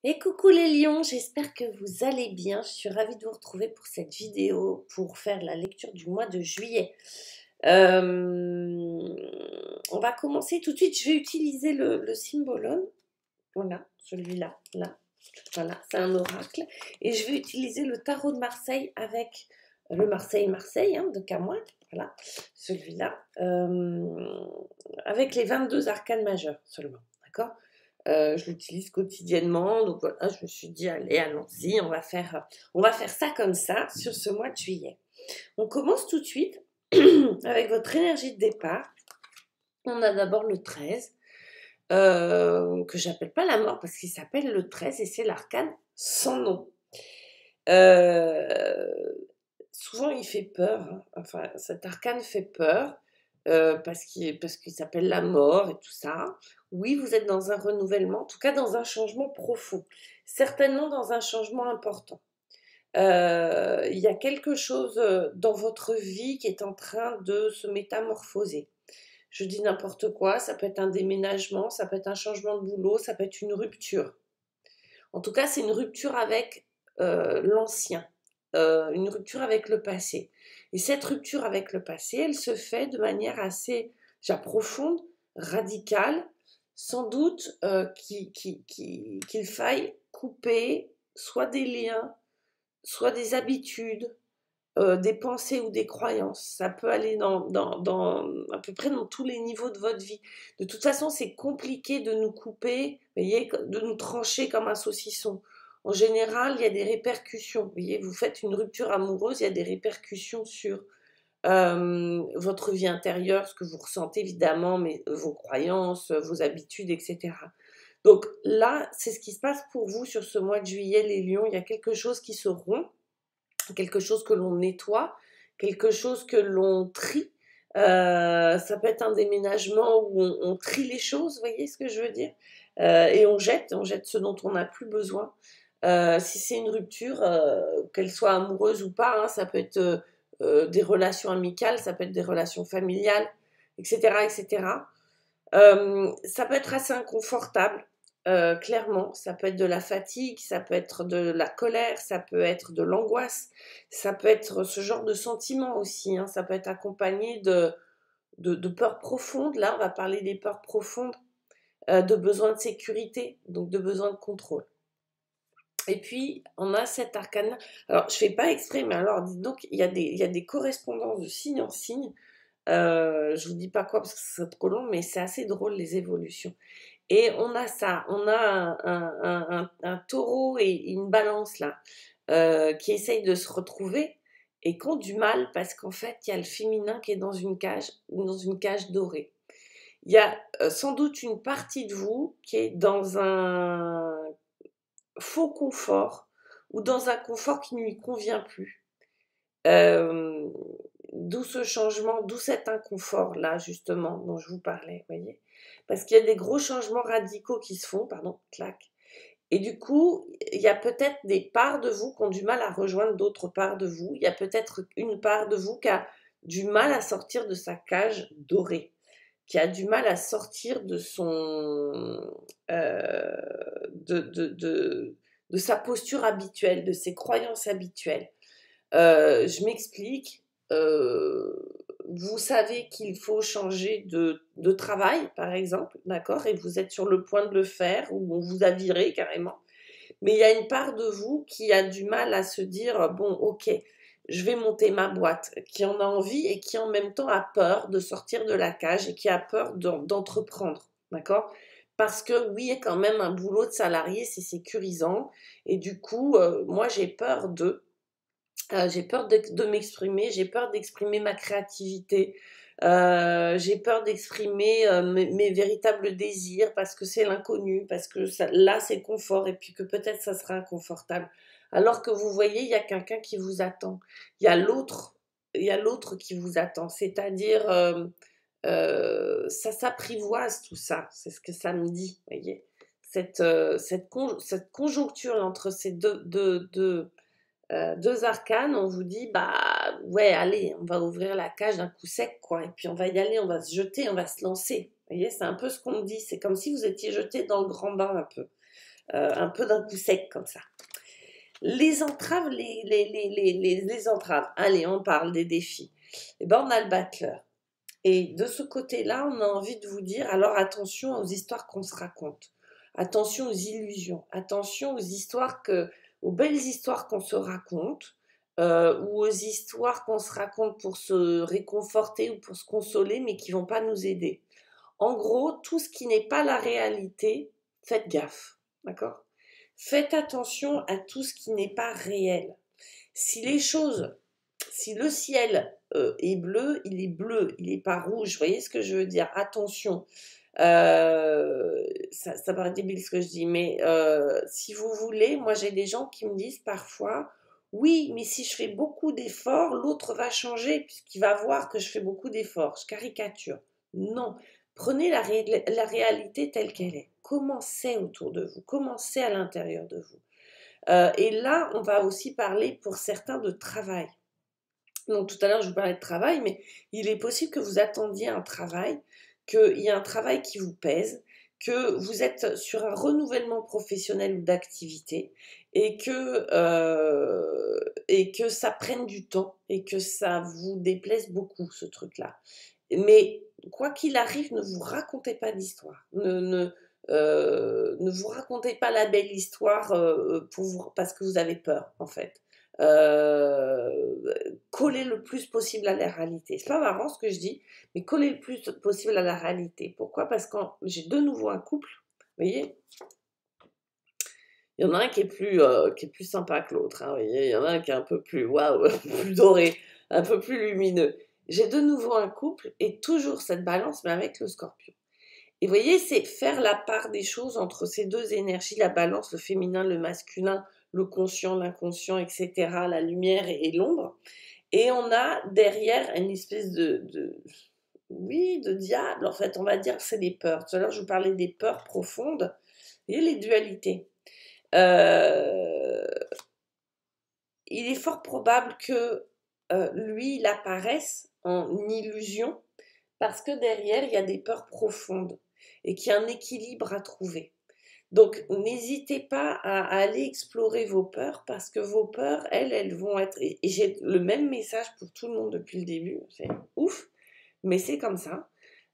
Et coucou les lions, j'espère que vous allez bien. Je suis ravie de vous retrouver pour cette vidéo pour faire la lecture du mois de juillet. Euh, on va commencer tout de suite. Je vais utiliser le Symbolone. Voilà, celui-là, là. Voilà, c'est un oracle. Et je vais utiliser le tarot de Marseille avec le Marseille-Marseille de Camoin. Voilà, celui-là. Avec les 22 arcanes majeures seulement. D'accord. Je l'utilise quotidiennement, donc voilà, je me suis dit, allez, allons-y, on va faire ça comme ça sur ce mois de juillet. On commence tout de suite avec votre énergie de départ. On a d'abord le 13, que j'appelle pas la mort parce qu'il s'appelle le 13 et c'est l'arcane sans nom. Euh, Souvent il fait peur, hein. Enfin cet arcane fait peur parce qu'il s'appelle la mort et tout ça. Oui, vous êtes dans un renouvellement, en tout cas dans un changement profond, certainement dans un changement important. Il y a quelque chose dans votre vie qui est en train de se métamorphoser. Je dis n'importe quoi, ça peut être un déménagement, ça peut être un changement de boulot, ça peut être une rupture. En tout cas, c'est une rupture avec l'ancien, une rupture avec le passé. Et cette rupture avec le passé, elle se fait de manière assez déjà profonde, radicale, sans doute qu'il faille couper soit des liens, soit des habitudes, des pensées ou des croyances. Ça peut aller à peu près dans tous les niveaux de votre vie. De toute façon, c'est compliqué de nous couper, vous voyez, de nous trancher comme un saucisson. En général, il y a des répercussions. Vous voyez, vous faites une rupture amoureuse, il y a des répercussions sur votre vie intérieure, ce que vous ressentez évidemment, mais vos croyances, vos habitudes, etc. Donc là, c'est ce qui se passe pour vous sur ce mois de juillet, les lions. Il y a quelque chose qui se rompt, quelque chose que l'on nettoie, quelque chose que l'on trie. Ça peut être un déménagement où on trie les choses, vous voyez ce que je veux dire. Et on jette ce dont on n'a plus besoin. Si c'est une rupture, qu'elle soit amoureuse ou pas, hein, ça peut être des relations amicales, ça peut être des relations familiales, etc. etc. Ça peut être assez inconfortable, clairement. Ça peut être de la fatigue, ça peut être de la colère, ça peut être de l'angoisse, ça peut être ce genre de sentiment aussi, hein. Ça peut être accompagné de peurs profondes. Là, on va parler des peurs profondes, de besoin de sécurité, donc de besoin de contrôle. Et puis, on a cet arcane. Alors, je fais pas exprès, mais alors, dites donc, il y a des correspondances de signe en signe. Je vous dis pas quoi parce que c'est trop long, mais c'est assez drôle les évolutions. Et on a ça, on a un taureau et une balance là, qui essayent de se retrouver et qui ont du mal parce qu'en fait, il y a le féminin qui est dans une cage dorée. Il y a sans doute une partie de vous qui est dans un faux confort ou dans un confort qui ne lui convient plus. Euh, D'où ce changement, d'où cet inconfort-là, justement, dont je vous parlais, vous voyez. Parce qu'il y a des gros changements radicaux qui se font, pardon, clac. Et du coup, il y a peut-être des parts de vous qui ont du mal à rejoindre d'autres parts de vous. Il y a peut-être une part de vous qui a du mal à sortir de sa cage dorée, qui a du mal à sortir de euh, de, de, de, de sa posture habituelle, de ses croyances habituelles. Je m'explique. Euh, Vous savez qu'il faut changer de travail, par exemple, d'accord, et vous êtes sur le point de le faire, ou on vous a viré carrément. Mais il y a une part de vous qui a du mal à se dire, bon, ok, je vais monter ma boîte, qui en a envie et qui en même temps a peur de sortir de la cage et qui a peur d'entreprendre, d'accord. Parce que oui, il y a quand même un boulot de salarié, c'est sécurisant, et du coup, moi j'ai peur de m'exprimer, j'ai peur d'exprimer ma créativité, j'ai peur d'exprimer mes véritables désirs parce que c'est l'inconnu, parce que ça, là c'est le confort et puis que peut-être ça sera inconfortable. Alors que vous voyez, il y a quelqu'un qui vous attend, il y a l'autre qui vous attend, c'est-à-dire ça s'apprivoise tout ça, c'est ce que ça me dit, vous voyez. Cette conjoncture entre ces deux arcanes, on vous dit, bah ouais, allez, on va ouvrir la cage d'un coup sec, quoi. Et puis on va y aller, on va se jeter, on va se lancer. Vous voyez, c'est un peu ce qu'on me dit. C'est comme si vous étiez jeté dans le grand bain un peu. un peu d'un coup sec comme ça. Les entraves, les entraves. Allez, on parle des défis. Eh ben, on a le battleur. Et de ce côté-là, on a envie de vous dire, alors attention aux histoires qu'on se raconte. Attention aux illusions. Attention aux belles histoires qu'on se raconte, ou aux histoires qu'on se raconte pour se réconforter ou pour se consoler, mais qui vont pas nous aider. En gros, tout ce qui n'est pas la réalité, faites gaffe. D'accord? Faites attention à tout ce qui n'est pas réel. Si le ciel est bleu, il n'est pas rouge. Vous voyez ce que je veux dire? Attention. Ça paraît débile ce que je dis, mais si vous voulez, moi j'ai des gens qui me disent parfois, oui, mais si je fais beaucoup d'efforts, l'autre va changer puisqu'il va voir que je fais beaucoup d'efforts. Je caricature. Non, prenez la réalité telle qu'elle est. Comment c'est autour de vous? Comment c'est à l'intérieur de vous? Et là, on va aussi parler pour certains de travail. Donc tout à l'heure, je vous parlais de travail, mais il est possible que vous attendiez un travail, qu'il y ait un travail qui vous pèse, que vous êtes sur un renouvellement professionnel ou d'activité et que ça prenne du temps et que ça vous déplaise beaucoup, ce truc-là. Mais quoi qu'il arrive, ne vous racontez pas d'histoire. Ne vous racontez pas la belle histoire parce que vous avez peur, en fait. Euh, Coller le plus possible à la réalité. C'est pas marrant ce que je dis, mais coller le plus possible à la réalité. Pourquoi? Parce que j'ai de nouveau un couple, vous voyez, il y en a un qui est plus sympa que l'autre, hein, vous voyez, il y en a un qui est un peu plus waouh, plus doré, un peu plus lumineux. J'ai de nouveau un couple et toujours cette balance, mais avec le Scorpion. Et vous voyez, c'est faire la part des choses entre ces deux énergies, la balance, le féminin, le masculin, le conscient, l'inconscient, etc., la lumière et l'ombre. Et on a derrière une espèce oui, de diable, en fait, on va dire que c'est des peurs. Tout à l'heure, je vous parlais des peurs profondes et les dualités. Il est fort probable que lui, il apparaisse en illusion parce que derrière, il y a des peurs profondes et qu'il y a un équilibre à trouver. Donc, n'hésitez pas à aller explorer vos peurs parce que vos peurs, elles vont être... Et j'ai le même message pour tout le monde depuis le début, c'est ouf, mais c'est comme ça.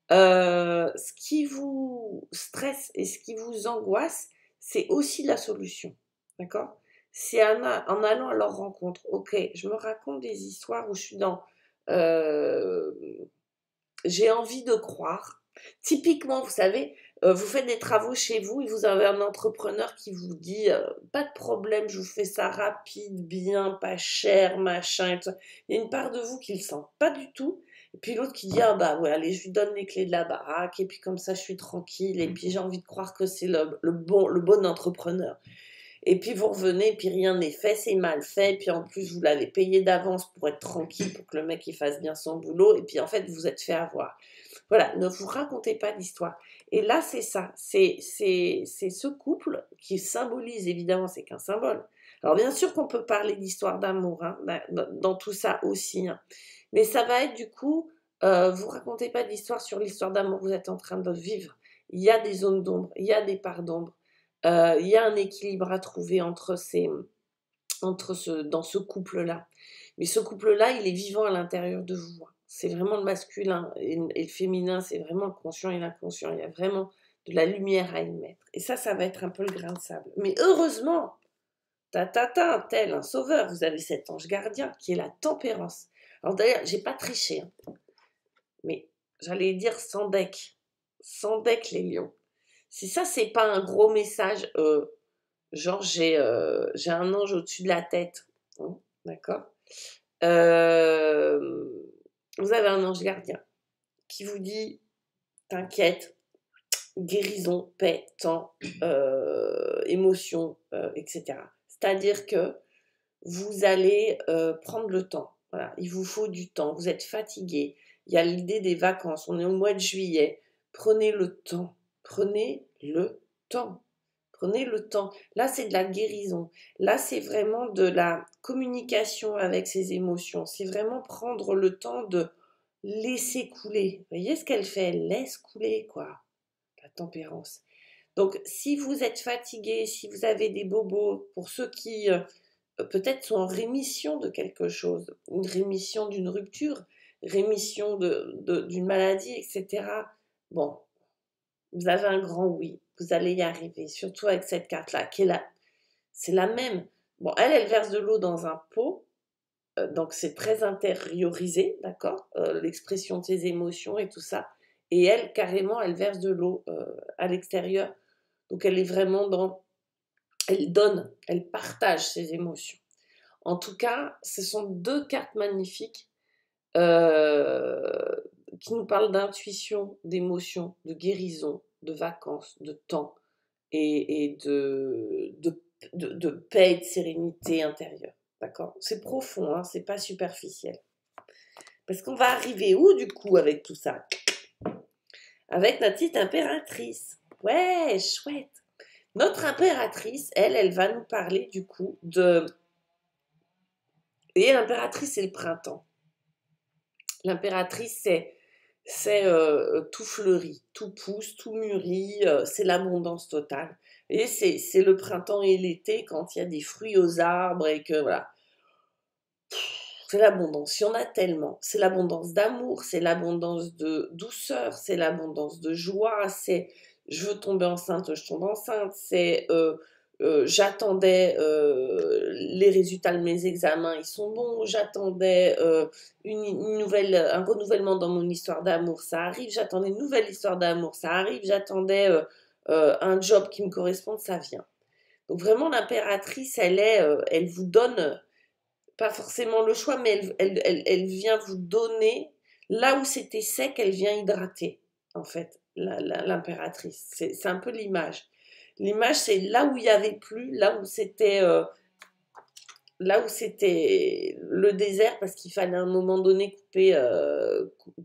Ce qui vous stresse et ce qui vous angoisse, c'est aussi la solution, d'accord? C'est en allant à leur rencontre. Ok, je me raconte des histoires où je suis dans... euh, j'ai envie de croire. Typiquement, vous savez, vous faites des travaux chez vous et vous avez un entrepreneur qui vous dit pas de problème, je vous fais ça rapide, bien, pas cher, machin. Et tout ça. Il y a une part de vous qui le sent pas du tout. Et puis l'autre qui dit ah bah ouais, allez, je lui donne les clés de la baraque et puis comme ça je suis tranquille et puis j'ai envie de croire que c'est le bon entrepreneur. Et puis vous revenez, et puis rien n'est fait, c'est mal fait, puis en plus vous l'avez payé d'avance pour être tranquille, pour que le mec il fasse bien son boulot, et puis en fait vous êtes fait avoir. Voilà, ne vous racontez pas d'histoire. Et là c'est ça, c'est ce couple qui symbolise, évidemment c'est qu'un symbole. Alors bien sûr qu'on peut parler d'histoire d'amour hein, dans tout ça aussi, hein. Mais ça va être du coup, vous racontez pas d'histoire sur l'histoire d'amour que vous êtes en train de vivre. Il y a des zones d'ombre, il y a des parts d'ombre. Il y a un équilibre à trouver dans ce couple-là. Mais ce couple-là, il est vivant à l'intérieur de vous. C'est vraiment le masculin et le féminin, c'est vraiment le conscient et l'inconscient. Il y a vraiment de la lumière à y mettre. Et ça va être un peu le grain de sable. Mais heureusement, un tel, un sauveur, vous avez cet ange gardien qui est la tempérance. Alors d'ailleurs, j'ai pas triché, hein, mais j'allais dire sans deck les lions. Si ça, c'est pas un gros message, genre j'ai un ange au-dessus de la tête, hein, d'accord. Euh, Vous avez un ange gardien qui vous dit t'inquiète, guérison, paix, temps, émotion, etc. C'est-à-dire que vous allez prendre le temps. Voilà, il vous faut du temps. Vous êtes fatigué. Il y a l'idée des vacances. On est au mois de juillet. Prenez le temps. Prenez le temps. Prenez le temps. Là, c'est de la guérison. Là, c'est vraiment de la communication avec ses émotions. C'est vraiment prendre le temps de laisser couler. Vous voyez ce qu'elle fait? Elle laisse couler, quoi. La tempérance. Donc, si vous êtes fatigué, si vous avez des bobos, pour ceux qui peut-être sont en rémission de quelque chose, une rémission d'une rupture, rémission d'une maladie, etc. Bon, vous avez un grand oui, vous allez y arriver, surtout avec cette carte-là, qui est là, c'est la même. Bon, elle verse de l'eau dans un pot, donc c'est très intériorisé, d'accord, l'expression de ses émotions et tout ça. Et elle, carrément, elle verse de l'eau à l'extérieur. Donc elle est vraiment dans... Elle donne, elle partage ses émotions. En tout cas, ce sont deux cartes magnifiques euh, qui nous parlent d'intuition, d'émotion, de guérison, de vacances, de temps et de paix et de sérénité intérieure. D'accord? C'est profond, hein, c'est pas superficiel. Parce qu'on va arriver où du coup avec tout ça? Avec notre petite impératrice. Ouais, chouette. Notre impératrice, elle va nous parler du coup de... Et l'impératrice, c'est le printemps. L'impératrice, c'est tout fleuri, tout pousse, tout mûrit, c'est l'abondance totale. Et c'est le printemps et l'été quand il y a des fruits aux arbres et que voilà. C'est l'abondance, il y en a tellement. C'est l'abondance d'amour, c'est l'abondance de douceur, c'est l'abondance de joie, c'est je veux tomber enceinte, je tombe enceinte, c'est j'attendais les résultats de mes examens, ils sont bons, j'attendais une nouvelle, un renouvellement dans mon histoire d'amour, ça arrive, j'attendais une nouvelle histoire d'amour, ça arrive, j'attendais un job qui me corresponde, ça vient. Donc vraiment l'impératrice, elle vous donne pas forcément le choix, mais elle vient vous donner, là où c'était sec, elle vient hydrater, en fait, l'impératrice. C'est un peu l'image. L'image, c'est là où il n'y avait plus, là où c'était le désert, parce qu'il fallait à un moment donné couper,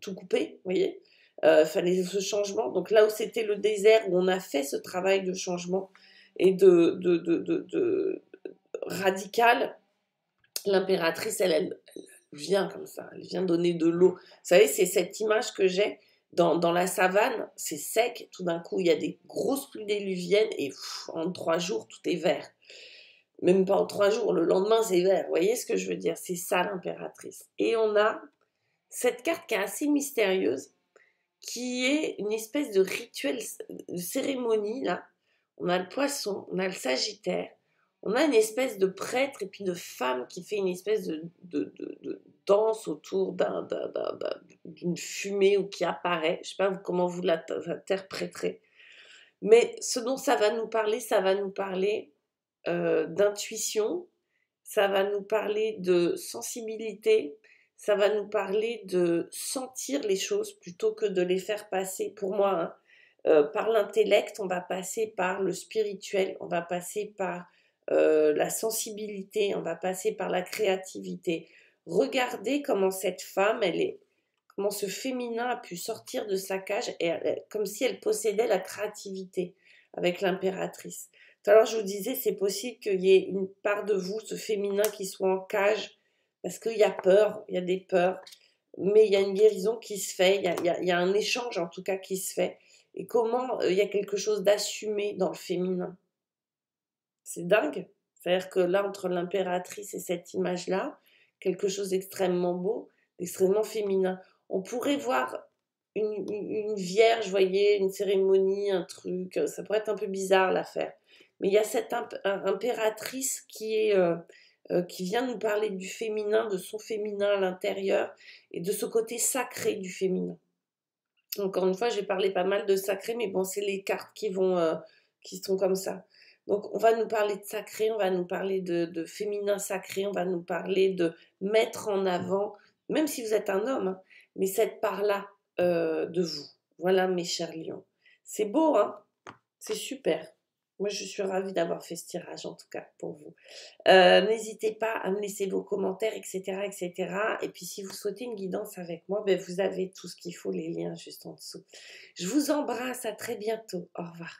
tout couper, vous voyez. Fallait ce changement. Donc là où c'était le désert, où on a fait ce travail de changement et de radical, l'impératrice, elle vient comme ça, elle vient donner de l'eau. Vous savez, c'est cette image que j'ai dans la savane, c'est sec, tout d'un coup, il y a des grosses pluies diluviennes et en 3 jours, tout est vert. Même pas en 3 jours, le lendemain, c'est vert. Vous voyez ce que je veux dire? C'est ça l'impératrice. Et on a cette carte qui est assez mystérieuse, qui est une espèce de rituel, de cérémonie, là. On a le poisson, on a le sagittaire, on a une espèce de prêtre et puis de femme qui fait une espèce de danse autour d'une fumée ou qui apparaît. Je ne sais pas comment vous l'interpréterez. Mais ce dont ça va nous parler d'intuition, ça va nous parler de sensibilité, ça va nous parler de sentir les choses plutôt que de les faire passer. Pour moi, hein, par l'intellect, on va passer par le spirituel, on va passer par la sensibilité, on va passer par la créativité. Regardez comment cette femme, comment ce féminin a pu sortir de sa cage, comme si elle possédait la créativité avec l'impératrice. Tout à l'heure, je vous disais, c'est possible qu'il y ait une part de vous, ce féminin, qui soit en cage, parce qu'il y a peur, il y a des peurs, mais il y a une guérison qui se fait, il y a un échange en tout cas qui se fait. Et comment il y a quelque chose d'assumé dans le féminin. C'est dingue. C'est-à-dire que là, entre l'impératrice et cette image-là, quelque chose d'extrêmement beau, d'extrêmement féminin. On pourrait voir une vierge, vous voyez, une cérémonie, un truc, ça pourrait être un peu bizarre l'affaire. Mais il y a cette impératrice qui vient nous parler du féminin, de son féminin à l'intérieur et de ce côté sacré du féminin. Encore une fois, j'ai parlé pas mal de sacré, mais bon, c'est les cartes qui sont comme ça. Donc, on va nous parler de sacré, on va nous parler de féminin sacré, on va nous parler de mettre en avant, même si vous êtes un homme, hein, mais cette part-là de vous. Voilà, mes chers lions. C'est beau, hein? C'est super. Moi, je suis ravie d'avoir fait ce tirage, en tout cas, pour vous. N'hésitez pas à me laisser vos commentaires, etc., etc. Et puis, si vous souhaitez une guidance avec moi, ben, vous avez tout ce qu'il faut, les liens juste en dessous. Je vous embrasse, à très bientôt. Au revoir.